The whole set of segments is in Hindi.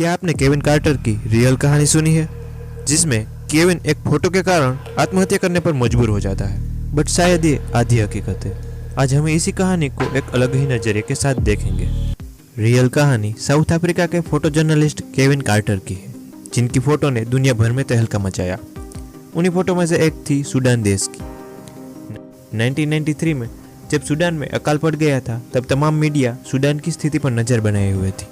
क्या आपने केविन कार्टर की रियल कहानी सुनी है, जिसमें केविन एक फोटो के कारण आत्महत्या करने पर मजबूर हो जाता है? बट शायद ये आधी हकीकत है। आज हम इसी कहानी को एक अलग ही नजरिए के साथ देखेंगे। रियल कहानी साउथ अफ्रीका के फोटो जर्नलिस्ट केविन कार्टर की है, जिनकी फोटो ने दुनिया भर में तहलका मचाया। उन्हीं फोटो में से एक थी सूडान देश की। 1993 में जब सूडान में अकाल पड़ गया था, तब तमाम मीडिया सूडान की स्थिति पर नजर बनाए हुए थी।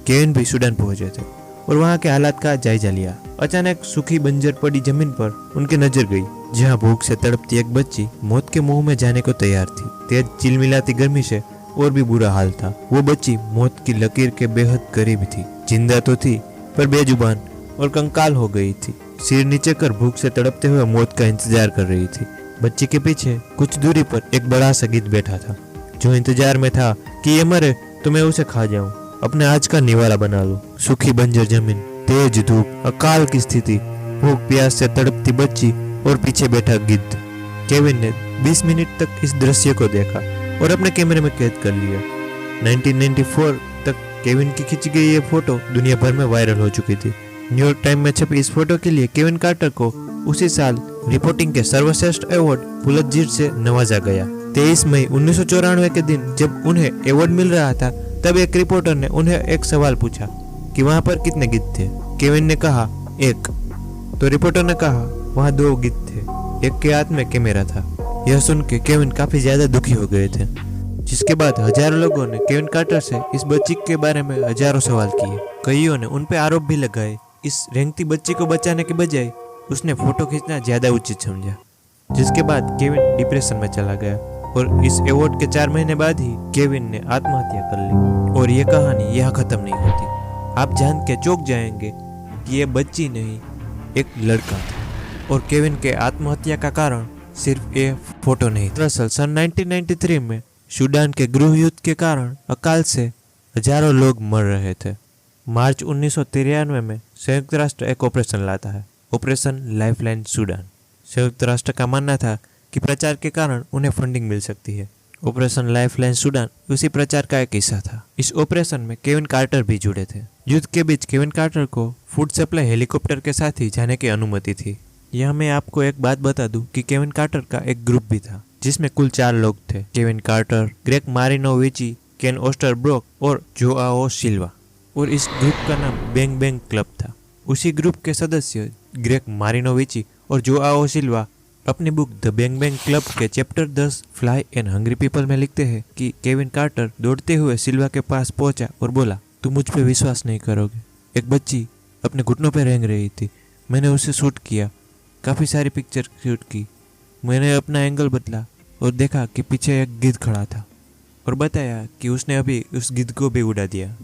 केविन भी सूडान पहुंचे थे और वहां के हालात का जायजा लिया। अचानक सूखी बंजर पड़ी जमीन पर उनकी नजर गई, जहां भूख से तड़पती एक बच्ची मौत के मुंह में जाने को तैयार थी। तेज चिलमिलाती गर्मी से और भी बुरा हाल था। वो बच्ची मौत की लकीर के बेहद करीब थी। जिंदा तो थी पर बेजुबान और कंकाल हो गई थी। सिर नीचे कर भूख से तड़पते हुए मौत का इंतजार कर रही थी। बच्ची के पीछे कुछ दूरी पर एक बड़ा सा गिद्ध बैठा था, जो इंतजार में था कि ये मरे तो मैं उसे खा जाऊं, अपने आज का निवाला बना लूं। सूखी बंजर जमीन, तेज धूप, अकाल की स्थिति, भूख प्यास से तड़पती बच्ची और पीछे बैठा गिद्ध। केविन ने 20 मिनट तक इस दृश्य को देखा और अपने कैमरे में कैद कर लिया। 1994 तक केविन की खींची गई ये फोटो दुनिया भर में वायरल हो चुकी थी। न्यूयॉर्क टाइम में छपी इस फोटो के लिए केविन कार्टर को उसी साल रिपोर्टिंग के सर्वश्रेष्ठ अवार्ड पुलित्जर से नवाजा गया। 23 मई 1994 के दिन जब उन्हें अवार्ड मिल रहा था, तब एक रिपोर्टर ने उन्हें एक सवाल पूछा कि वहां पर कितने गिद्ध थे। केविन ने कहा 1। तो रिपोर्टर ने कहा वहां 2 गिद्ध थे, एक के हाथ में कैमरा था। यह सुन के केविन काफी ज्यादा दुखी हो गए थे, जिसके बाद हजारों लोगों ने केविन कार्टर से इस बच्ची के बारे में हजारों सवाल किए। कईयों ने उन पे आरोप भी लगाए। इस रेंगती बच्ची को बचाने के बजाय उसने फोटो खींचना ज्यादा उचित समझा, जिसके बाद केविन डिप्रेशन में चला गया और इस अवार्ड के 4 महीने बाद ही केविन ने आत्महत्या कर ली। और ये कहानी यहाँ खत्म नहीं होती। आप जान के चौंक जाएंगे कि ये बच्ची नहीं, एक लड़का था और केविन के आत्महत्या का कारण सिर्फ ये फोटो नहीं। दरअसल सन 1993 में सूडान के गृह युद्ध के कारण अकाल से हजारों लोग मर रहे थे। मार्च 1993 में संयुक्त राष्ट्र एक ऑपरेशन लाता है, ऑपरेशन लाइफलाइन सूडान। संयुक्त राष्ट्र का मानना था कि प्रचार के कारण उन्हें फंडिंग मिल सकती है। ऑपरेशन लाइफलाइन सूडान उसी प्रचार का एक हिस्सा था। इस ऑपरेशन में केविन कार्टर भी जुड़े थे। युद्ध के बीच केविन कार्टर को फूड सप्लाई हेलीकॉप्टर के साथ ही जाने की अनुमति थी। यह मैं आपको एक बात बता दूं कि केविन कार्टर का एक ग्रुप भी था, जिसमें कुल 4 लोग थे। केविन कार्टर, ग्रेग मारिनोविची, केन ओस्टरब्रोक और जोआओ सिल्वा। और इस ग्रुप का नाम बैंग बैंग क्लब था। उसी ग्रुप के सदस्य ग्रेग मारिनोविची और जोआओ सिल्वा अपनी book the bang bang club के chapter 10 fly and hungry people में लिखते हैं कि केविन कार्टर दौड़ते हुए सिल्वा के पास पहुंचा और बोला, तुम मुझ पे विश्वास नहीं करोगे, एक बच्ची अपने घुटनों पे रेंग रही थी। मैंने उसे शूट किया, काफ़ी सारी पिक्चर शूट की। मैंने अपना एंगल बदला और देखा कि पीछे एक गिद्ध खड़ा था और बताया कि उसने अभी उस गिद्ध को भी उड़ा दिया।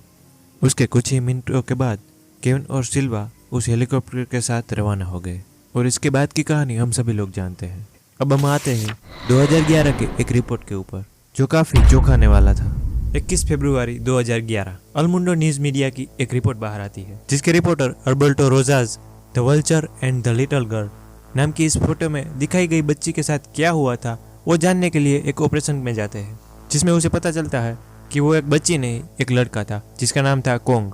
उसके कुछ ही मिनटों के बाद केविन और सिल्वा उस हेलीकॉप्टर के साथ रवाना हो गए और इसके बाद की कहानी हम सभी लोग जानते हैं। अब हम आते हैं 2011 के एक रिपोर्ट के ऊपर, जो काफी चौंकाने वाला था। 21 फरवरी 2011 अल मुंडो न्यूज मीडिया की एक रिपोर्ट बाहर आती है, जिसके reporter Alberto Rojas the vulture and the little girl नाम की इस फोटो में दिखाई गई बच्ची के साथ क्या हुआ था वो जानने के लिए एक ऑपरेशन में जाते हैं, जिसमें उसे पता चलता है कि वो एक बच्ची नहीं, एक लड़का था जिसका नाम था कोंग।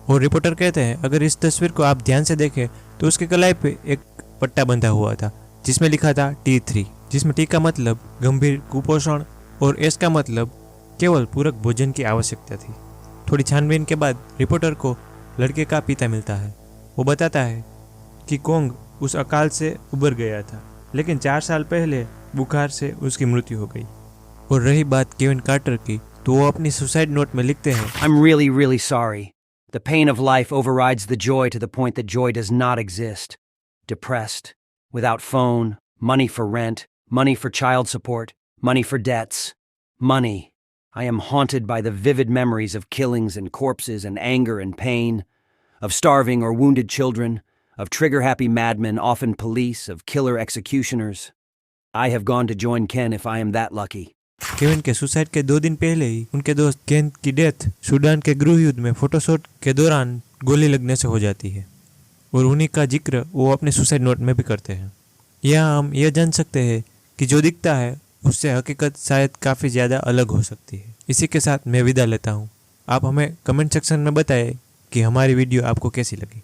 और रिपोर्टर कहते हैं अगर इस तस्वीर को आप ध्यान से देखें तो उसके कलाई पे एक पट्टा बंधा हुआ था, जिसमें लिखा था T3, जिसमें T का मतलब गंभीर कुपोषण और S का मतलब केवल पूरक भोजन की आवश्यकता थी। थोड़ी छानबीन के बाद रिपोर्टर को लड़के का पिता मिलता है। वो बताता है कि कोंग उस अकाल से उबर गया था, लेकिन 4 साल पहले बुखार से उसकी मृत्यु हो गई। और रही बात केविन कार्टर की, तो वो अपनी सुसाइड नोट में लिखते हैं, I'm really, really sorry. The pain of life overrides the joy to the point that joy does not exist. Depressed, without phone, money for rent, money for child support, money for debts, money. I am haunted by the vivid memories of killings and corpses and anger and pain, of starving or wounded children, of trigger-happy madmen, often police, of killer executioners. I have gone to join Ken if I am that lucky. Kevin के सुसाइड के 2 दिन पहले ही उनके दोस्त केन की डेथ सूडान के गृह युद्ध में फोटोशूट के दौरान गोली लगने से हो जाती है, और उन्हीं का जिक्र वो अपने सुसाइड नोट में भी करते हैं। यहाँ हम यह जान सकते हैं कि जो दिखता है उससे हकीकत शायद काफ़ी ज़्यादा अलग हो सकती है। इसी के साथ मैं विदा लेता हूँ। आप हमें कमेंट सेक्शन में बताएं कि हमारी वीडियो आपको कैसी लगी।